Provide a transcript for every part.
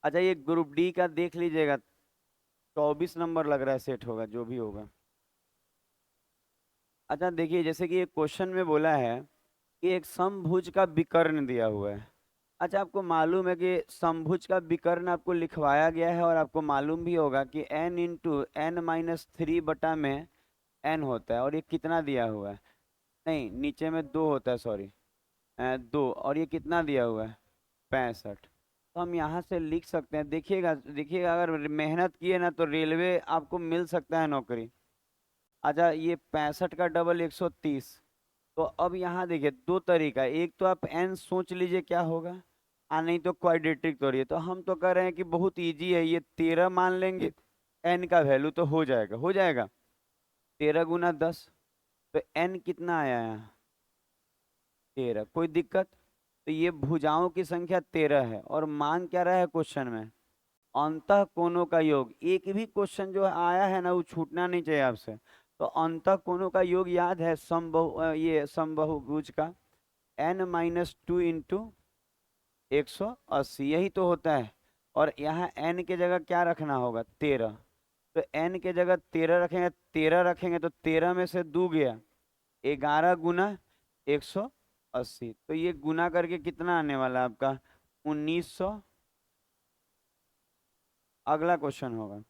अच्छा ये group D का देख लीजिएगा, 24 नंबर लग रहा है सेट होगा, जो भी होगा। अच्छा देखिए, जैसे कि एक क्वेश्चन में बोला है कि एक समभुज का विकर्ण दिया हुआ है। अच्छा आपको मालूम है कि समभुज का विकर्ण आपको लिखवाया गया है, और आपको मालूम भी होगा कि n×n-3 में n होता है, और ये कितना दिया हुआ है? नहीं, नीचे में 2 होता है, सॉरी, 2, और ये कितना दिया हुआ है? 65। तो हम यहाँ से लिख सकते हैं, देखिएगा देखिएगा, अगर मेहनत किए ना तो रेलवे आपको मिल सकता है नौकरी। अच्छा ये 65 का डबल 130। तो अब यहाँ देखिए दो तरीका है, एक तो आप एन सोच लीजिए क्या होगा, नहीं तो क्वाड्रेटिक तोड़िए। तो हम तो कह रहे हैं कि बहुत इजी है, ये 13 मान लेंगे, एन का वैल्यू तो हो जाएगा, हो जाएगा 13 × 10। तो एन कितना आया यहाँ? 13। कोई दिक्कत? तो ये भुजाओं की संख्या 13 है, और मांग क्या रहा है क्वेश्चन में? अंतः कोणों का योग। एक भी क्वेश्चन जो आया है ना वो छूटना नहीं चाहिए आपसे। तो अंतः कोणों का योग याद है, ये समबाहुभुज का n-2 × 180, यही तो होता है। और यहाँ n के जगह क्या रखना होगा? 13। तो n के जगह 13 रखेंगे, 13 रखेंगे तो 13 में से 2 गया, 11 × 180। तो ये गुना करके कितना आने वाला है आपका? 1900। अगला क्वेश्चन होगा।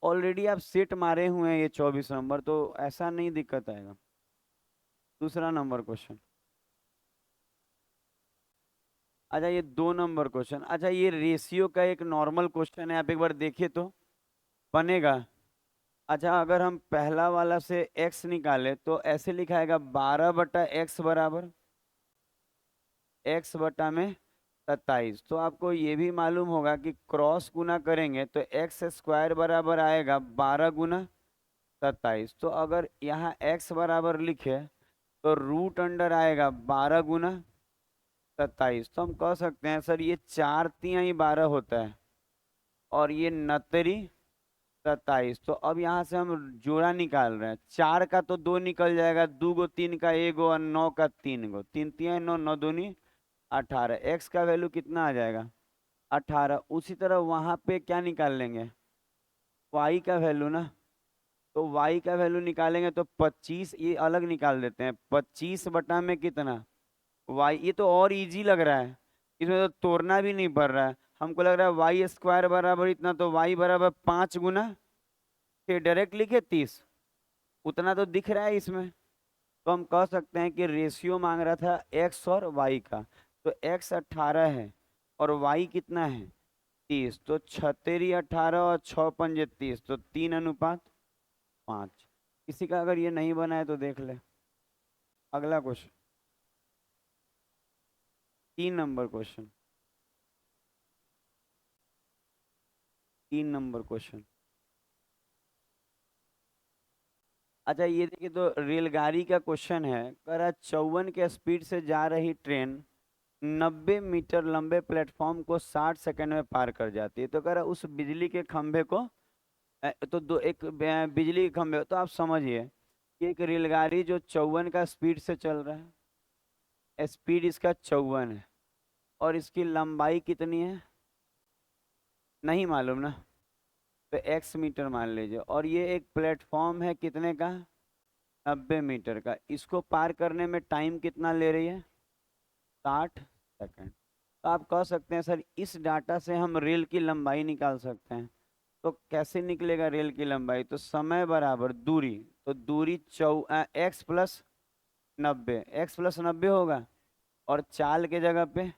ऑलरेडी आप सेट मारे हुए हैं ये 24 नंबर, तो ऐसा नहीं दिक्कत आएगा। दूसरा नंबर क्वेश्चन। अच्छा ये 2 नंबर क्वेश्चन। अच्छा ये रेशियो का एक नॉर्मल क्वेश्चन है, आप एक बार देखिए तो बनेगा। अच्छा अगर हम पहला वाला से x निकाले तो ऐसे लिखाएगा 12/x बराबर x/27। तो आपको ये भी मालूम होगा कि क्रॉस गुना करेंगे तो x² बराबर आएगा 12 × 27। तो अगर यहाँ x बराबर लिखे तो रूट अंडर आएगा 12 × 27। तो हम कह सकते हैं सर ये 4×3 = 12 होता है, और ये 29 × 27। तो अब यहाँ से हम जोड़ा निकाल रहे हैं, 4 का तो 2 निकल जाएगा, 2 गो 3 का 1 गो, और 9 का 3 गो, 3×3 = 9, 9×2 = 18। एक्स का वैल्यू कितना आ जाएगा? 18। उसी तरह वहां पे क्या निकाल लेंगे? वाई का वैल्यू ना। तो वाई का वैल्यू निकालेंगे तो 25, ये अलग निकाल देते हैं, 25 में कितना? वाई। ये तो और इजी लग रहा है, इसमें तो तोड़ना भी नहीं पड़ रहा है। हमको लग रहा है y² बराबर इतना, तो y बराबर 5 × फिर डायरेक्ट लिखे 30, उतना तो दिख रहा है इसमें। तो हम कह सकते हैं कि रेशियो मांग रहा था x और y का। तो x 18 है और y कितना है? 30। तो 6×3 = 18 और 6×5 = 30, तो 3:5। किसी का अगर ये नहीं बना है तो देख ले। अगला question, 3 number question. 3 number question. अच्छा ये देखिए, तो रेलगाड़ी का क्वेश्चन है, कह रहा है 54 के स्पीड से जा रही ट्रेन 90 मीटर लंबे प्लेटफॉर्म को 60 सेकंड में पार कर जाती है। तो कह रहा है उस बिजली के खंभे को तो दो एक बिजली के खंभे, तो आप समझिए कि एक रेलगाड़ी जो 54 का स्पीड से चल रहा है, स्पीड इसका 54 है, और इसकी लंबाई कितनी है? नहीं मालूम ना। तो x मीटर मान लीजिए, और ये एक प्लेटफॉर्म है कितने का? 90 मीटर का। इसको पार करने में टाइम कितना ले रही है? 60 सेकंड। तो आप कह सकते हैं सर इस डाटा से हम रेल की लंबाई निकाल सकते हैं। तो कैसे निकलेगा रेल की लंबाई? तो समय बराबर दूरी, तो दूरी x+90 होगा, और चाल के जगह पे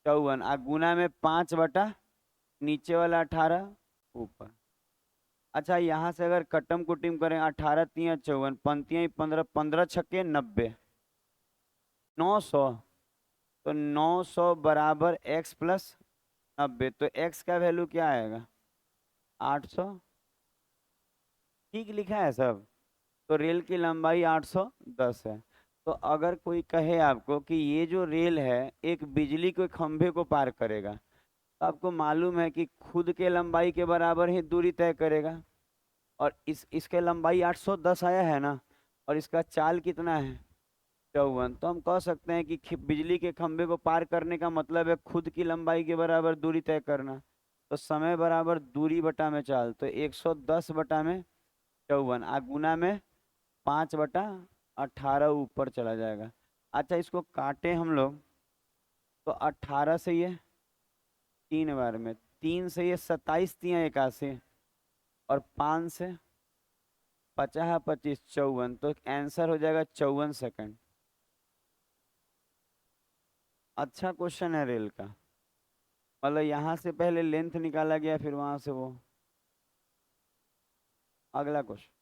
54, गुना में 5 बटा नीचे वाला 18 ऊपर। अच्छा यहाँ से अगर कटम कुटिम करें, 18×3 = 54, पंक्तियाँ 15, 15×6 = 90, 900। तो 900 बराबर x+90। तो x का वैल्यू क्या आएगा? 800। ठीक लिखा है सब। तो रेल की लंबाई 810 है। तो अगर कोई कहे आपको कि ये जो रेल है एक बिजली के खंभे को पार करेगा, तो आपको मालूम है कि खुद के लंबाई के बराबर ही दूरी तय करेगा, और इसके लंबाई 810 आया है ना, और इसका चाल कितना है? 54। तो हम कह सकते हैं कि बिजली के खंभे को पार करने का मतलब है खुद की लंबाई के बराबर दूरी तय करना। तो समय बराबर दूरी बटा में चाल, तो 110 बटा में 54 गुना में 5/18 ऊपर चला जाएगा। अच्छा इसको काटे हम लोग, तो 18 से ये 3 बार में, 3 से ये 27 तिया 81 और 5 से 50 25 54, तो आंसर हो जाएगा 54 सेकंड। अच्छा क्वेश्चन है रेल का, मतलब यहाँ से पहले लेंथ निकाला गया फिर वहां से वो। अगला क्वेश्चन,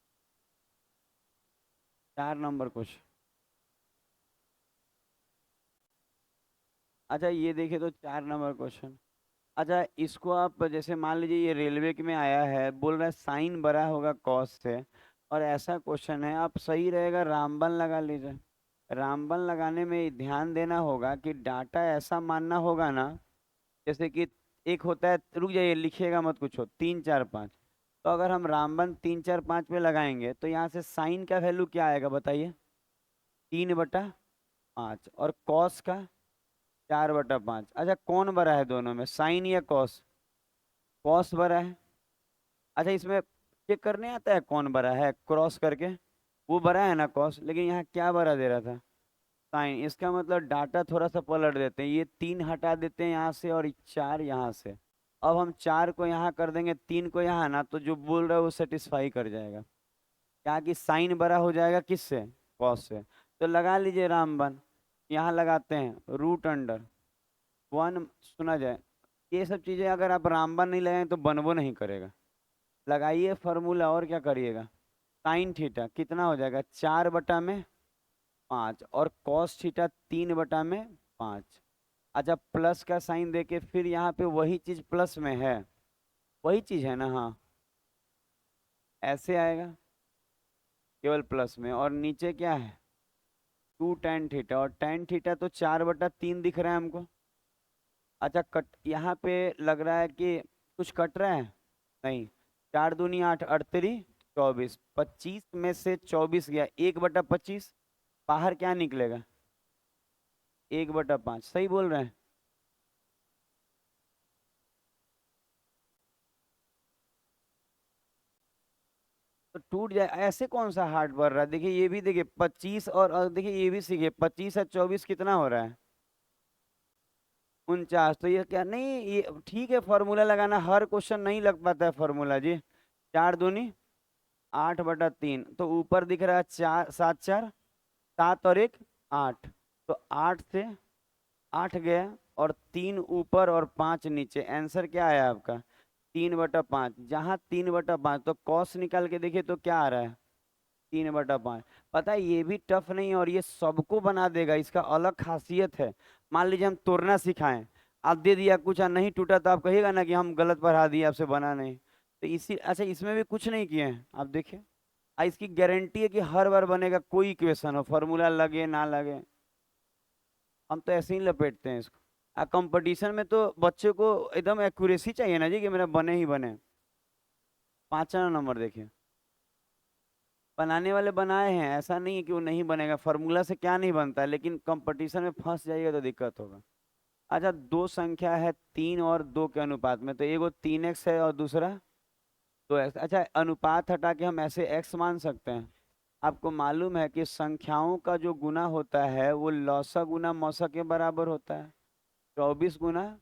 4 नंबर क्वेश्चन। अच्छा ये देखिए तो 4 नंबर क्वेश्चन। अच्छा इसको आप जैसे मान लीजिए ये रेलवे के में आया है, बोल रहा है साइन बड़ा होगा कॉस से, और ऐसा क्वेश्चन है, आप सही रहेगा रामबन लगा लीजिए। रामबन लगाने में ध्यान देना होगा कि डाटा ऐसा मानना होगा ना, जैसे कि एक होता है, रुक जाइए लिखिएगा मत कुछ हो, 3 4 5। तो अगर हम रामबन 3 4 5 पे लगाएंगे तो यहाँ से साइन का वैल्यू क्या आएगा बताइए, 3/5, और कॉस का 4/5। अच्छा कौन बड़ा है दोनों में, साइन या कॉस? कॉस बड़ा है। अच्छा इसमें चेक करने आता है कौन बड़ा है, क्रॉस करके, वो बड़ा है ना कॉस, लेकिन यहाँ क्या बड़ा दे रहा था, साइन। इसका मतलब डाटा थोड़ा सा पलट देते हैं, ये 3 हटा देते हैं यहाँ से और 4 यहाँ से। अब हम 4 को यहाँ कर देंगे, 3 को यहाँ ना, तो जो बोल रहा है वो सेटिस्फाई कर जाएगा, क्या कि साइन बड़ा हो जाएगा किससे, कॉस से। तो लगा लीजिए रामबन, यहाँ लगाते हैं √1 सुना जाए। ये सब चीज़ें अगर आप रामबन नहीं लगाएं तो बनबो नहीं करेगा। लगाइए फॉर्मूला और क्या करिएगा, साइन थीटा कितना हो जाएगा, 4/5, और कॉस थीटा 3/5। अच्छा प्लस का साइन देके फिर यहाँ पे वही चीज प्लस में है, वही चीज है ना, हाँ ऐसे आएगा केवल प्लस में, और नीचे क्या है 2 tan थीटा, और tan थीटा तो 4/3 दिख रहा है हमको। अच्छा कट यहाँ पे लग रहा है कि कुछ कट रहा है, नहीं, 4 दूनी 8, 8 3 24, 25 में से 24 गया, 1/25, बाहर क्या निकलेगा 1/5, सही बोल रहे हैं। तो टूट जाए, ऐसे कौन सा हार्ट बढ़ रहा है, देखिए ये भी, देखिए 25 और देखिए ये भी सीखिए, 25 और 24 कितना हो रहा है 49। तो ये क्या नहीं, ये ठीक है, फॉर्मूला लगाना हर क्वेश्चन नहीं लग पाता है फॉर्मूला जी। 4 दूनी 8/3, तो ऊपर दिख रहा है 4 7 4 7 और 1 8, तो 8 से 8 गया, और 3 ऊपर और 5 नीचे, आंसर क्या आया आपका 3/5। जहाँ 3/5, तो कॉस निकाल के देखिए तो क्या आ रहा है 3/5। पता है ये भी टफ नहीं है, और ये सबको बना देगा, इसका अलग खासियत है। मान लीजिए हम तोड़ना सिखाएं, आप दे दिया कुछ और नहीं टूटा, तो आप कहिएगा ना कि हम गलत पढ़ा दिए, आपसे बना नहीं। तो इसी, अच्छा इसमें भी कुछ नहीं किए हैं आप देखिए, इसकी गारंटी है कि हर बार बनेगा, कोई इक्वेशन हो फॉर्मूला लगे ना लगे, हम तो ऐसे ही लपेटते हैं इसको। कंपटीशन में तो बच्चे को एकदम एक्यूरेसी चाहिए ना जी, कि मेरा बने ही बने। 5 नंबर देखिए, बनाने वाले बनाए हैं, ऐसा नहीं है कि वो नहीं बनेगा, फार्मूला से क्या नहीं बनता है, लेकिन कंपटीशन में फंस जाइएगा तो दिक्कत होगा। अच्छा दो संख्या है 3 और 2 के अनुपात में, तो एगो 3x है और दूसरा 2x। अच्छा अनुपात हटा के हम ऐसे x मान सकते हैं। आपको मालूम है कि संख्याओं का जो गुना होता है वो लौसा गुना मौसा के बराबर होता है, 24 गुना।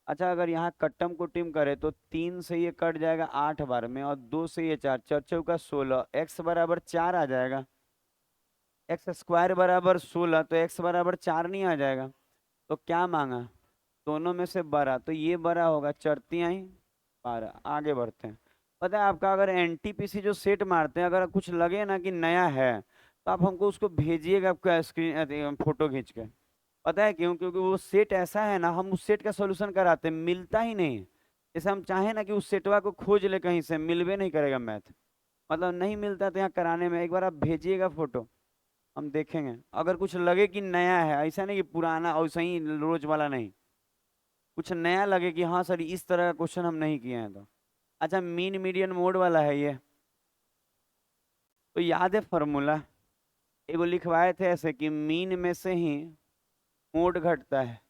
अच्छा अगर यहाँ कट्टम को टिम करे तो 3 से ये कट जाएगा 8 बार में, और 2 से ये 4, 4 × 4 = 16, x बराबर 4 आ जाएगा। x² बराबर 16, तो x बराबर 4 नहीं आ जाएगा। तो क्या मांगा, दोनों में से बड़ा, तो ये बड़ा होगा, चरती आई 12। आगे बढ़ते हैं। पता है आपका अगर एनटीपीसी जो सेट मारते हैं, अगर कुछ लगे ना कि नया है, तो आप हमको उसको भेजिएगा, आपका स्क्रीन फोटो खींच के। पता है क्यों, क्योंकि वो सेट ऐसा है ना, हम उस सेट का सोल्यूशन कराते हैं, मिलता ही नहीं। जैसे हम चाहें ना कि उस सेटवा को खोज ले कहीं से, मिलवे नहीं करेगा मैथ, मतलब नहीं मिलता, तो यहाँ कराने में एक बार आप भेजिएगा फोटो, हम देखेंगे। अगर कुछ लगे कि नया है, ऐसा नहीं कि पुराना और सही रोज वाला नहीं, कुछ नया लगे कि हाँ सर इस तरह का क्वेश्चन हम नहीं किए हैं तो। अच्छा मीन मीडियन मोड वाला है ये, तो याद है फॉर्मूला, एगो लिखवाए थे ऐसे कि मीन में से ही मोड घटता है,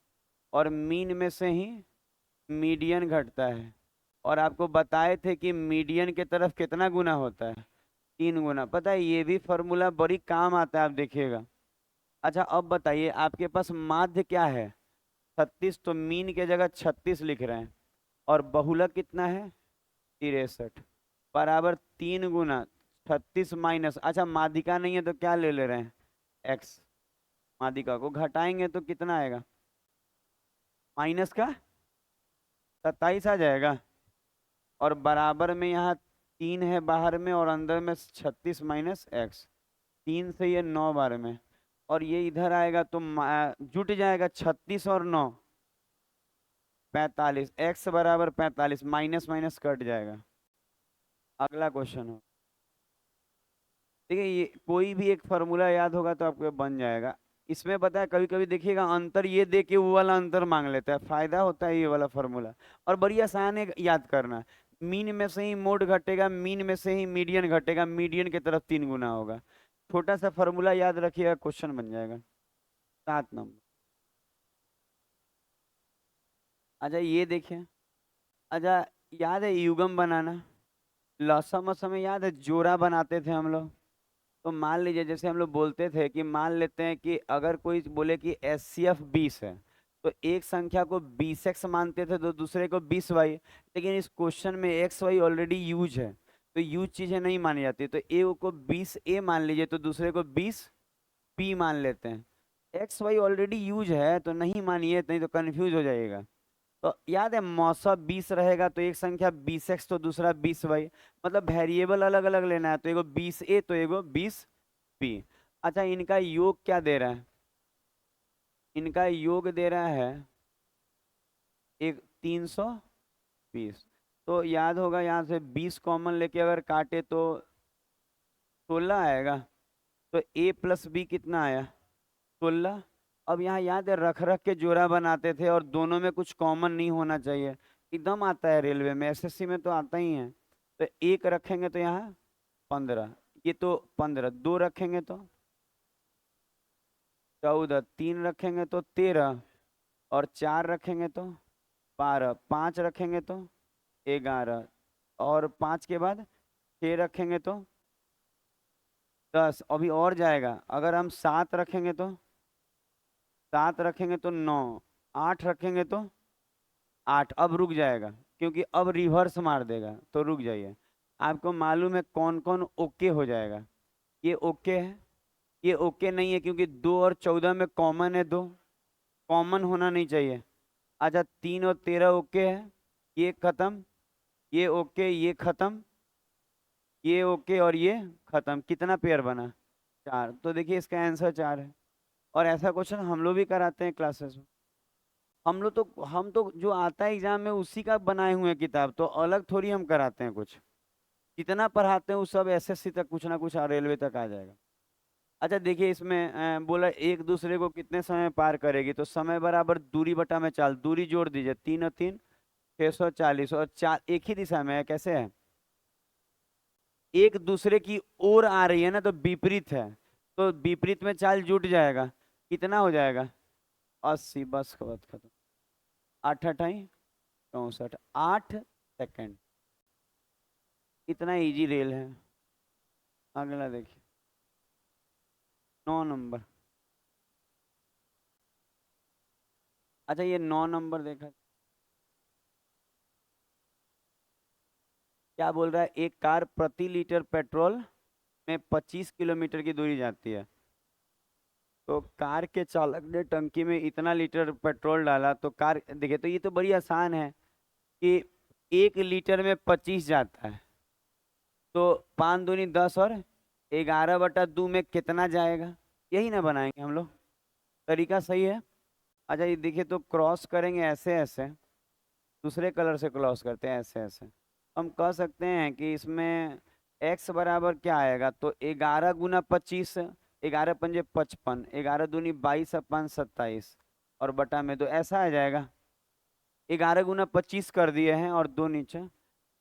और मीन में से ही मीडियन घटता है, और आपको बताए थे कि मीडियन के तरफ कितना गुना होता है, 3 गुना। पता है ये भी फॉर्मूला बड़ी काम आता है, आप देखिएगा। अच्छा अब बताइए, आपके पास माध्य क्या है, 36, तो मीन के जगह 36 लिख रहे हैं, और बहुलक कितना है 63, बराबर 3 गुना 36 माइनस, अच्छा माध्यिका नहीं है तो क्या ले ले रहे हैं, एक्स। माध्यिका को घटाएंगे तो कितना आएगा, माइनस का 27 आ जाएगा, और बराबर में यहाँ 3 है बाहर में, और अंदर में 36 माइनस एक्स, 3 से ये 9 बार में, और ये इधर आएगा तो जुट जाएगा 36 और 9, 45, एक्स बराबर 45, माइनस माइनस कट जाएगा। अगला क्वेश्चन हो, ठीक है, ये कोई भी एक फार्मूला याद होगा तो आपको बन जाएगा। इसमें पता है कभी कभी देखिएगा अंतर ये दे के वो वाला अंतर मांग लेता है, फायदा होता है ये वाला फार्मूला। और बड़ी आसान है याद करना, मीन में से ही मोड घटेगा, मीन में से ही मीडियन घटेगा, मीडियन की तरफ 3 गुना होगा। छोटा सा फार्मूला याद रखिएगा, क्वेश्चन बन जाएगा। 7 नंबर। अच्छा ये देखिए, अच्छा याद है युगम बनाना, लौसा मौसा में याद है जोड़ा बनाते थे हम लोग। तो मान लीजिए जैसे हम लोग बोलते थे कि मान लेते हैं कि अगर कोई बोले कि एस सी एफ 20 है, तो एक संख्या को 20x मानते थे तो दूसरे को 20y। लेकिन इस क्वेश्चन में एक्स वाई ऑलरेडी यूज है, तो यूज चीजें नहीं मानी जाती, तो ए को 20a मान लीजिए तो दूसरे को 20b मान लेते हैं। एक्स वाई ऑलरेडी यूज है तो नहीं मानिए, नहीं तो कंफ्यूज हो जाइएगा। तो याद है मौसा 20 रहेगा तो एक संख्या 20x तो दूसरा 20y, मतलब वेरिएबल अलग अलग लेना है, तो एगो 20a तो एगो 20b। अच्छा इनका योग क्या दे रहा है, इनका योग दे रहा है एक 320। तो याद होगा यहाँ से 20 कॉमन लेके अगर काटे तो 16 आएगा, तो a प्लस बी कितना आया 16। अब यहाँ याद है रख रख के जोड़ा बनाते थे, और दोनों में कुछ कॉमन नहीं होना चाहिए, एकदम आता है रेलवे में, एसएससी में तो आता ही है। तो एक रखेंगे तो यहाँ 15, ये तो 15, 2 रखेंगे तो 14, 3 रखेंगे तो 13, और 4 रखेंगे तो 12, 5 रखेंगे तो 11, और 5 के बाद 6 रखेंगे तो 10। अभी और जाएगा, अगर हम 7 रखेंगे तो 7 रखेंगे तो 9, 8 रखेंगे तो 8। अब रुक जाएगा क्योंकि अब रिवर्स मार देगा, तो रुक जाइए। आपको मालूम है कौन कौन ओके हो जाएगा, ये ओके है, ये ओके नहीं है क्योंकि 2 और 14 में कॉमन है, 2 कॉमन होना नहीं चाहिए। अच्छा 3 और 13 ओके है, ये खत्म, ये ओके, ये खत्म, ये ओके, और ये खत्म। कितना पेयर बना 4, तो देखिए इसका आंसर 4 है। और ऐसा क्वेश्चन हम लोग भी कराते हैं क्लासेस में। हम तो जो आता है एग्जाम में उसी का बनाए हुए हैं किताब, तो अलग थोड़ी हम कराते हैं कुछ। जितना पढ़ाते हैं वो सब एसएससी तक कुछ ना कुछ रेलवे तक आ जाएगा। अच्छा देखिए इसमें बोला एक दूसरे को कितने समय में पार करेगी, तो समय बराबर दूरी बटा में चाल, दूरी जोड़ दीजिए, 3 और 3 640, और 4 एक ही दिशा में है, कैसे है एक दूसरे की ओर आ रही है ना, तो विपरीत है, तो विपरीत में चाल जुट जाएगा, कितना हो जाएगा 80। बस बात खत्म। 8 अठाई 64, 8 सेकेंड, इतना इजी रेल है। अगला देखिए 9 नंबर। अच्छा ये 9 नंबर देखा, क्या बोल रहा है, एक कार प्रति लीटर पेट्रोल में 25 किलोमीटर की दूरी जाती है। तो कार के चालक ने टंकी में इतना लीटर पेट्रोल डाला, तो कार देखिए, तो ये तो बड़ी आसान है कि 1 लीटर में 25 जाता है, तो 5 दूनी 10, और 11/2 में कितना जाएगा, यही ना बनाएंगे हम लोग, तरीका सही है। अच्छा ये देखिए, तो क्रॉस करेंगे ऐसे ऐसे, दूसरे कलर से क्रॉस करते हैं ऐसे ऐसे। हम कह सकते हैं कि इसमें x बराबर क्या आएगा, तो 11 गुना 25, 11 पंजे 55, 11 दूनी 22 और 5 27, और बटा में तो ऐसा आ जाएगा। 11 गुना 25 कर दिए हैं, और 2 नीचे,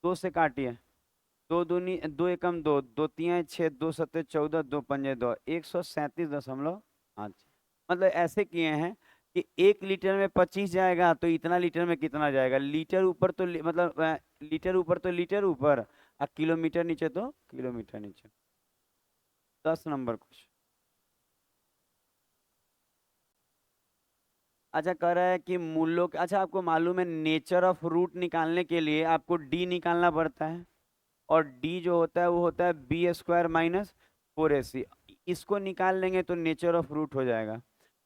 2 से काटिए, 2 2 2 3 6, 2 7 14, 2 पंजे 2, 137.5। मतलब ऐसे किए हैं कि 1 लीटर में 25 जाएगा तो इतना लीटर में कितना जाएगा, लीटर ऊपर तो मतलब लीटर ऊपर तो लीटर ऊपर और किलोमीटर नीचे तो किलोमीटर नीचे। 10 नंबर कुछ। अच्छा कह रहा है कि मूल्यों अच्छा आपको मालूम है नेचर ऑफ रूट निकालने के लिए आपको डी निकालना पड़ता है, और डी जो होता है वो होता है b² - 4ac। इसको निकाल लेंगे तो नेचर ऑफ रूट हो जाएगा।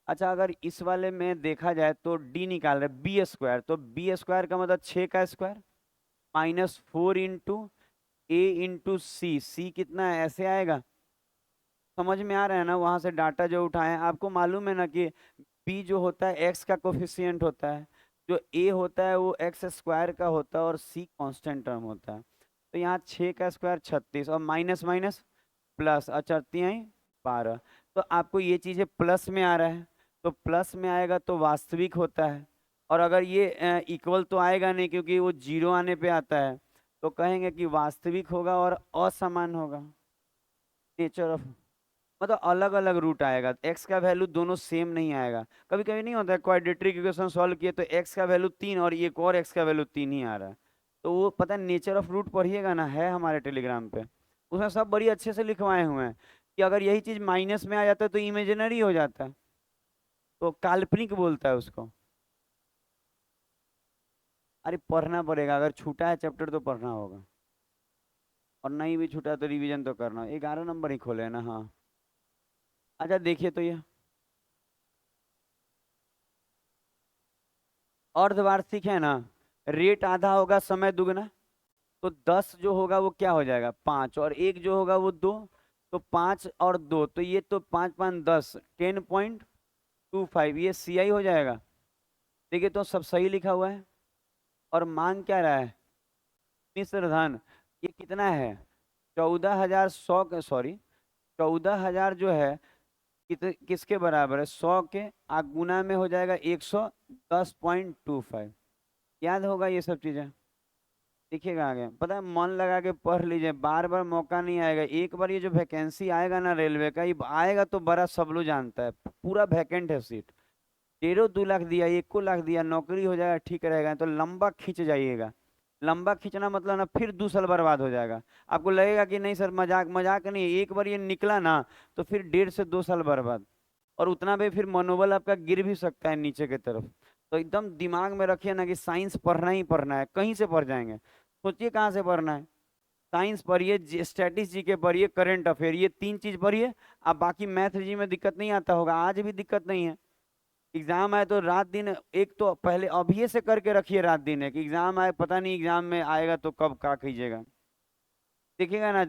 अच्छा अगर इस वाले में देखा जाए तो डी निकाल रहे b², तो b² का मतलब 6 का स्क्वायर -4 × a × c कितना है ऐसे आएगा। समझ में आ रहा है ना, वहां से डाटा जो उठाए हैं आपको मालूम है ना कि बी जो होता है एक्स का कोफिशिएंट होता है, जो ए होता है वो x² का होता है और सी कांस्टेंट टर्म होता है। तो यहाँ 6 का स्क्वायर 36 और माइनस माइनस प्लस और चरती हैं 12। तो आपको ये चीजें प्लस में आ रहा है, तो प्लस में आएगा तो वास्तविक होता है। और अगर ये इक्वल तो आएगा नहीं क्योंकि वो जीरो आने पे आता है, तो कहेंगे कि वास्तविक होगा और असमान होगा। नेचर ऑफ मतलब अलग अलग रूट आएगा, एक्स का वैल्यू दोनों सेम नहीं आएगा। कभी कभी नहीं होता है क्वाड्रेटिक इक्वेशन सॉल्व किए तो एक्स का वैल्यू 3 और एक और एक्स का वैल्यू 3 ही आ रहा है। तो वो पता है नेचर ऑफ रूट पढ़िएगा ना, है हमारे टेलीग्राम पे, उसमें सब बड़ी अच्छे से लिखवाए हुए हैं कि अगर यही चीज माइनस में आ जाता है तो इमेजिनरी हो जाता है, तो काल्पनिक बोलता है उसको। अरे पढ़ना पड़ेगा, अगर छूटा है चैप्टर तो पढ़ना होगा, और नहीं भी छूटा तो रिवीजन तो करना। 11 नंबर ही खोले है ना, हाँ। अच्छा देखिए तो ये अर्धवार्षिक है ना, रेट आधा होगा समय दुगना, तो 10 जो होगा वो क्या हो जाएगा 5, और एक जो होगा वो 2, तो 5 और 2 तो ये तो 5×5 = 10, 10.25 ये CI हो जाएगा। देखिए तो सब सही लिखा हुआ है। और मांग क्या रहा है, मिश्र धन, ये कितना है 14,100 सॉरी 14,000 जो है किसके बराबर है 100 के, गुना में हो जाएगा 110.25। याद होगा ये सब चीजें, दिखेगा आगे, पता है मन लगा के पढ़ लीजिए, बार बार मौका नहीं आएगा। एक बार ये जो वैकेंसी आएगा ना रेलवे का, ये आएगा तो बड़ा सब लोग जानता है पूरा वैकेंट है सीट। 1.5-2 लाख दिया, 1 लाख दिया, नौकरी हो जाएगा ठीक रहेगा, तो लंबा खींच जाइएगा। लंबा खींचना मतलब ना फिर 2 साल बर्बाद हो जाएगा। आपको लगेगा कि नहीं सर मजाक मजाक नहीं, एक बार ये निकला ना तो फिर 1.5 से 2 साल बर्बाद, और उतना भी फिर मनोबल आपका गिर भी सकता है नीचे की तरफ। तो एकदम दिमाग में रखिए ना कि साइंस पढ़ना ही पढ़ना है, कहीं से पढ़ जाएंगे, सोचिए कहाँ से पढ़ना है। साइंस पढ़िए, स्टैटिस जीके पढ़िए, करंट अफेयर, ये 3 चीज पढ़िए। अब बाकी मैथ जी में दिक्कत नहीं आता होगा, आज भी दिक्कत नहीं है। एग्जाम आए तो रात दिन एक तो पहले अभी से करके रखिए, रात दिन एक एग्जाम आए, पता नहीं एग्जाम में आएगा तो कब क्या कीजिएगा। देखिएगा ना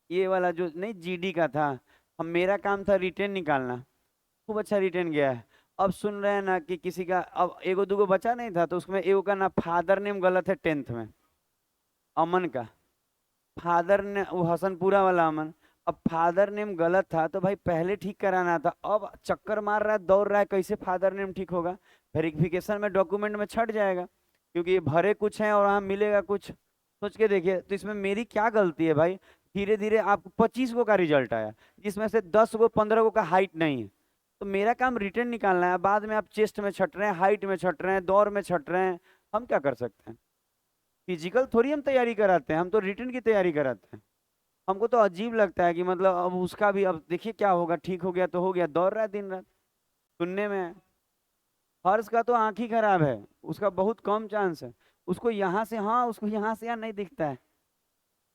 ये वाला जो नहीं जीडी का था, हम मेरा काम था रिटेन निकालना, खूब अच्छा रिटेन गया है। अब सुन रहे हैं ना कि किसी का अब एगो दूगो बचा नहीं था, तो उसमें एगो का ना फादर नेम गलत है 10th में, अमन का फादर ने, वो हसनपुरा वाला अमन। अब फादर नेम गलत था तो भाई पहले ठीक कराना था, अब चक्कर मार रहा है दौड़ रहा है कैसे फादर नेम ठीक होगा। वेरिफिकेशन में डॉक्यूमेंट में छट जाएगा, क्योंकि ये भरे कुछ हैं और वहाँ मिलेगा कुछ। सोच के देखिए तो इसमें मेरी क्या गलती है भाई। धीरे धीरे आपको 25 गो का रिजल्ट आया, जिसमें से 10 गो 15 गो का हाइट नहीं है, तो मेरा काम रिटर्न निकालना है। बाद में आप चेस्ट में छट रहे हैं, हाइट में छट रहे हैं, दौड़ में छट रहे हैं, हम क्या कर सकते हैं। फिजिकल थोड़ी हम तैयारी कराते हैं, हम तो रिटर्न की तैयारी कराते हैं। हमको तो अजीब लगता है कि मतलब अब उसका भी अब देखिए क्या होगा, ठीक हो गया तो हो गया, दौड़ रहा है दिन रात। सुनने में है। हर्ष का तो आंख ही खराब है, उसका बहुत कम चांस है। उसको यहाँ से हाँ, उसको यहाँ से यहाँ नहीं दिखता है।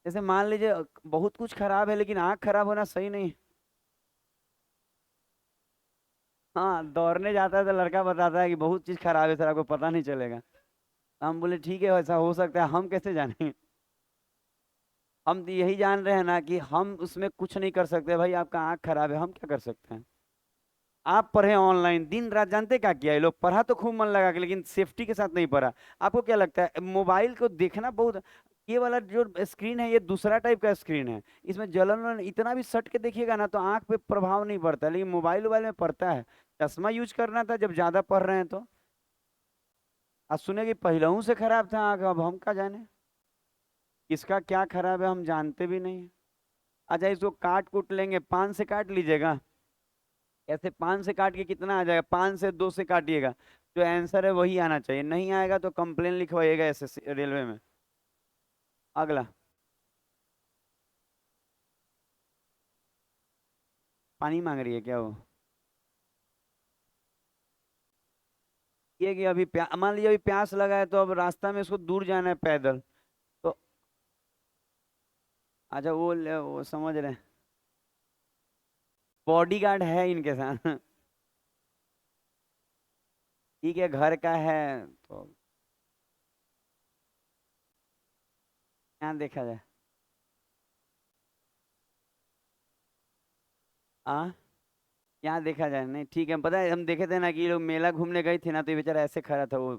जैसे मान लीजिए बहुत कुछ खराब है लेकिन आंख खराब होना सही नहीं है। हाँ दौड़ने जाता है तो लड़का बताता है कि बहुत चीज खराब है सर, आपको पता नहीं चलेगा। हम बोले ठीक है वैसा हो सकता है, हम कैसे जानेंगे। हम तो यही जान रहे हैं ना कि हम उसमें कुछ नहीं कर सकते भाई, आपका आंख खराब है, हम क्या कर सकते हैं। आप पढ़े ऑनलाइन दिन रात, जानते क्या किया ये लोग, पढ़ा तो खूब मन लगा के लेकिन सेफ्टी के साथ नहीं पढ़ा। आपको क्या लगता है मोबाइल को देखना बहुत, ये वाला जो स्क्रीन है ये दूसरा टाइप का स्क्रीन है, इसमें जलन वलन इतना भी सट के देखिएगा ना तो आंख पे प्रभाव नहीं पड़ता, लेकिन मोबाइल मोबाइल में पड़ता है। चश्मा यूज करना था जब ज्यादा पढ़ रहे हैं तो। आज सुने कि पहलू से खराब था आंख, अब हम क्या जाने किसका क्या खराब है, हम जानते भी नहीं। अच्छा इसको काट कूट लेंगे, 5 से काट लीजिएगा। ऐसे 5 से काट के कितना आ जाएगा, 5 से 2 से काटिएगा, जो आंसर है वही आना चाहिए, नहीं आएगा तो कंप्लेन लिखवाइएगा एसएससी रेलवे में। अगला, पानी मांग रही है क्या वो? ये कि अभी मान लीजिए अभी प्यास लगा है, तो अब रास्ता में इसको दूर जाना है पैदल, तो अच्छा वो समझ रहे हैं, बॉडीगार्ड है इनके साथ। ठीक है, घर का है तो यहाँ देखा जाए। हाँ, यहाँ देखा जाए, नहीं ठीक है, पता है हम देखे थे ना कि ये लोग मेला घूमने गए थे ना, तो ये बेचारा ऐसे खड़ा था वो,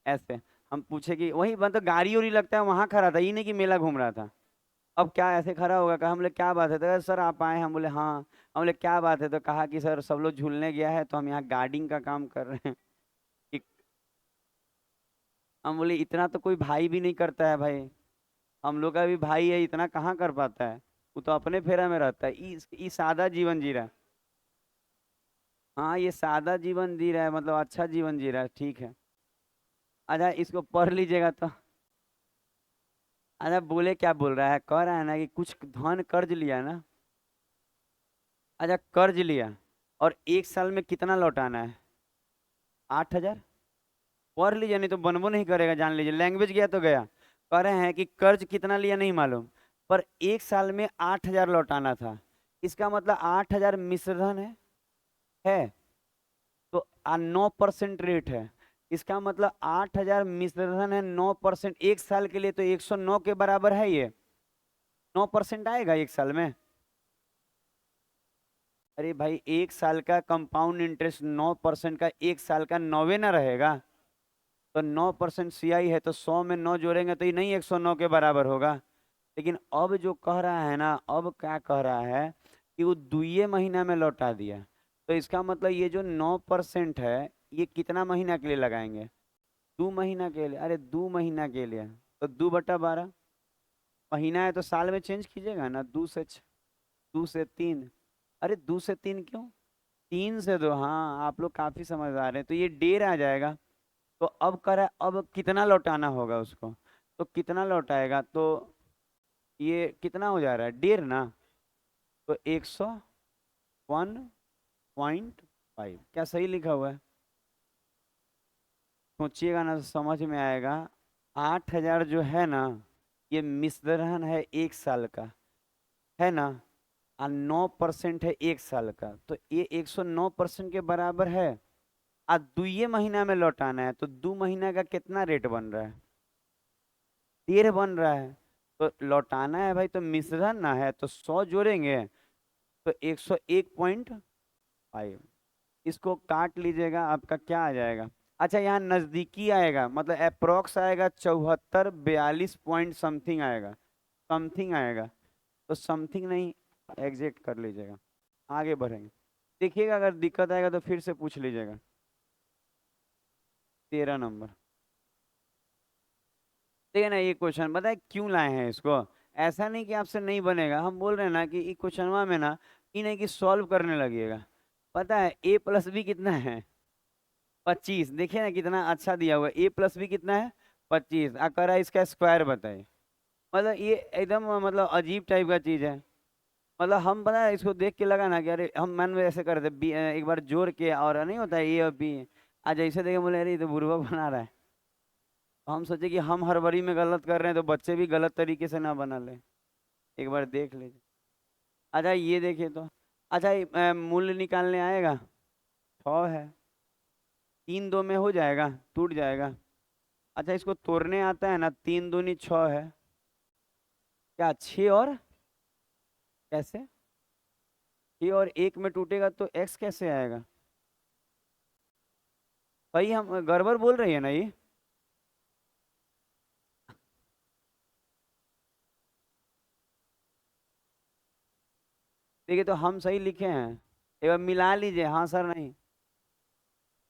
ऐसे। हम पूछे कि वही मतलब गाड़ी उड़ी लगता है वहां खड़ा था, ये नहीं कि मेला घूम रहा था। अब क्या ऐसे खड़ा होगा, कहा हम बोले क्या बात है, तो कहा, सर आप आए, हम बोले हाँ, हम बोले क्या बात है, तो कहा कि सर सब लोग झूलने गया है तो हम यहाँ गार्डिंग का काम कर रहे हैं। कि- हम बोले इतना तो कोई भाई भी नहीं करता है भाई, हम लोग का भी भाई है, इतना कहाँ कर पाता है, वो तो अपने फेरा में रहता है, ये सादा जीवन जी रहा है। हाँ, ये सादा जीवन जी रहा है, मतलब अच्छा जीवन जी रहा है, ठीक है। अच्छा इसको पढ़ लीजिएगा तो। अच्छा बोले क्या बोल रहा है, कह रहा है ना कि कुछ धन कर्ज लिया ना। अच्छा कर्ज लिया, और 1 साल में कितना लौटाना है? 8,000। पढ़ लीजिए नहीं तो बनबो नहीं करेगा, जान लीजिए, लैंग्वेज गया तो गया। कह रहे हैं कि कर्ज कितना लिया नहीं मालूम, पर 1 साल में 8,000 लौटाना था, इसका मतलब 8,000 मिश्रधन है तो 9% रेट है, इसका मतलब 8,000 मिश्रधन है 9%, 1 साल के लिए तो 109 के बराबर है ये, 9% आएगा 1 साल में। अरे भाई 1 साल का कंपाउंड इंटरेस्ट 9% का, 1 साल का 9वें ना रहेगा, तो 9% सीआई है, तो 100 में 9 जोड़ेंगे तो ये नहीं 109 के बराबर होगा। लेकिन अब जो कह रहा है ना, अब क्या कह रहा है कि वो 2 महीना में लौटा दिया, तो इसका मतलब ये जो 9% है, ये कितना महीना के लिए लगाएंगे? 2 महीना के लिए, अरे 2 महीना के लिए, तो 2/12 महीना है, तो साल में चेंज कीजिएगा ना, 2 से 3। अरे 2 से 3 क्यों, 3 से 2, हाँ आप लोग काफी समझदार हैं, तो ये डेढ़ आ जाएगा। तो अब करा, अब कितना लौटाना होगा उसको, तो कितना लौटाएगा, तो ये कितना हो जा रहा है, डेढ़ ना, तो 101.5, क्या सही लिखा हुआ है? सोचिएगा ना तो समझ में आएगा। 8,000 जो है ना, ये मिश्रधन है 1 साल का, है ना, और 9% है 1 साल का, तो ये 109% के बराबर है। और 2 महीना में लौटाना है, तो 2 महीना का कितना रेट बन रहा है, डेढ़ बन रहा है। तो लौटाना है भाई, तो मिश्रण ना है, तो 100 जोड़ेंगे तो 101.5, इसको काट लीजिएगा, आपका क्या आ जाएगा? अच्छा यहाँ नजदीकी आएगा, मतलब अप्रोक्स आएगा 74 42 पॉइंट समथिंग आएगा, समथिंग आएगा, तो समथिंग नहीं, एग्जैक्ट कर लीजिएगा। आगे बढ़ेंगे, देखिएगा अगर दिक्कत आएगा तो फिर से पूछ लीजिएगा। 13 नंबर, देखिए ना, ये क्वेश्चन बताए क्यों लाए हैं इसको, ऐसा नहीं कि आपसे नहीं बनेगा, हम बोल रहे हैं ना कि इस क्वेश्चनवा में ना, ये नहीं कि सॉल्व करने लगिएगा। पता है a+b कितना है? 25, देखिए ना कितना अच्छा दिया हुआ है, a+b कितना है? 25, करा इसका स्क्वायर बताइए। मतलब ये एकदम मतलब अजीब टाइप का चीज है। मतलब हम पता है इसको देख के लगा ना कि अरे हम मन में ऐसे करते एक बार जोड़ के, और नहीं होता है ए और बी, आज ऐसे देखे बोले अरे ये तो बुर्बक बना रहा है, तो हम सोचे कि हम हड़बड़ी में गलत कर रहे हैं, तो बच्चे भी गलत तरीके से ना बना ले, एक बार देख लीजिए। अच्छा ये देखिए तो, अच्छा ये, मूल्य निकालने आएगा, 6 है, 3 2 में हो जाएगा, टूट जाएगा। अच्छा इसको तोड़ने आता है ना, 3 दूनी 6 है, क्या 6 और कैसे, 6 और 1 में टूटेगा तो x कैसे आएगा? भाई हम गड़बड़ बोल रही है ना ये? देखिए तो हम सही लिखे हैं, एक बार मिला लीजिए, हाँ सर नहीं,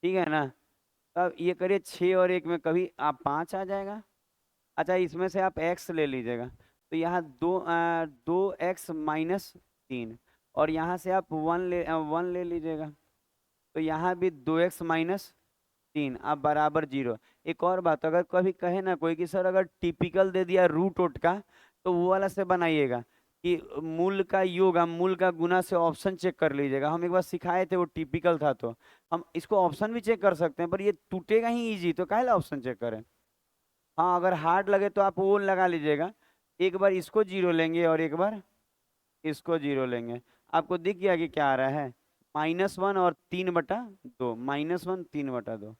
ठीक है ना। तब ये करिए 6 और 1 में कभी आप 5 आ जाएगा। अच्छा इसमें से आप x ले लीजिएगा, तो यहाँ 2 2x-3, और यहाँ से आप 1 ले लीजिएगा, तो यहाँ भी 2x-3 अब बराबर 0। एक और बात, अगर कभी कहे ना कोई कि सर अगर टिपिकल दे दिया रूट ओट का, तो वो वाला से बनाइएगा कि मूल का योग हम मूल का गुना से ऑप्शन चेक कर लीजिएगा। हम एक बार सिखाए थे, वो टिपिकल था, तो हम इसको ऑप्शन भी चेक कर सकते हैं, पर ये टूटेगा ही इजी, तो काहे ला ऑप्शन चेक करें। हाँ, अगर हार्ड लगे तो आप वो लगा लीजिएगा। एक बार इसको 0 लेंगे और एक बार इसको 0 लेंगे। आपको दिख गया कि क्या आ रहा है, -1 और 3/2, -1 3/2।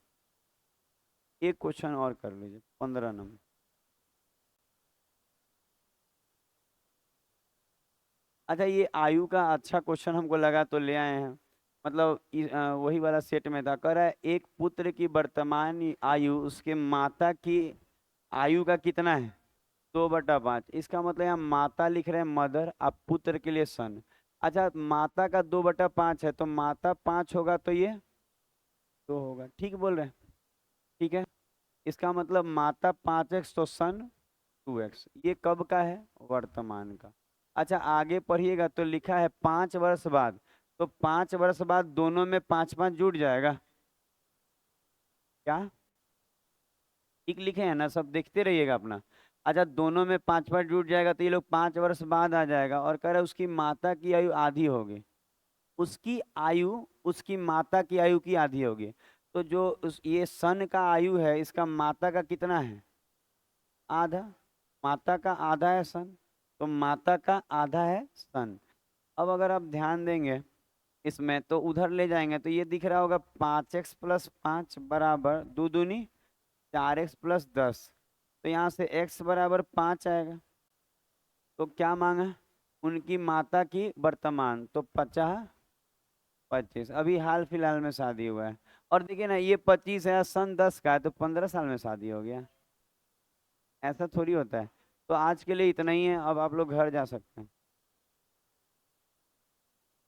एक क्वेश्चन और कर लीजिए, 15 नंबर। अच्छा, ये आयु का अच्छा क्वेश्चन हमको लगा तो ले आए हैं। मतलब वही वाला सेट में था, कह रहा है एक पुत्र की वर्तमान आयु उसके माता की आयु का कितना है, 2/5। इसका मतलब यहाँ माता लिख रहे हैं मदर, आप पुत्र के लिए सन। अच्छा, माता का 2/5 है, तो माता 5 होगा, तो ये 2 होगा। ठीक बोल रहे हैं, ठीक है। इसका मतलब माता 5x तो सन 2x। ये कब का है, वर्तमान का। अच्छा, आगे पढ़िएगा तो लिखा है 5 वर्ष बाद, तो 5 वर्ष बाद दोनों में 5-5 जुड़ जाएगा क्या। ठीक लिखे हैं ना, सब देखते रहिएगा अपना। अच्छा, दोनों में 5-5 जुड़ जाएगा, तो ये लोग 5 वर्ष बाद आ जाएगा, और कह रहा है उसकी माता की आयु आधी होगी। उसकी आयु उसकी माता की आयु की आधी होगी। तो जो ये सन का आयु है, इसका माता का कितना है, आधा। माता का आधा है सन, तो माता का आधा है सन। अब अगर आप ध्यान देंगे इसमें, तो उधर ले जाएंगे तो ये दिख रहा होगा 5x+5 बराबर 2×2 4x+10। तो यहाँ से x बराबर 5 आएगा। तो क्या मांगा, उनकी माता की वर्तमान, तो 50-25, अभी हाल फिलहाल में शादी हुआ है। और देखिए ना, ये 25 है, सन 10 का है, तो 15 साल में शादी हो गया। ऐसा थोड़ी होता है। तो आज के लिए इतना ही है, अब आप लोग घर जा सकते हैं।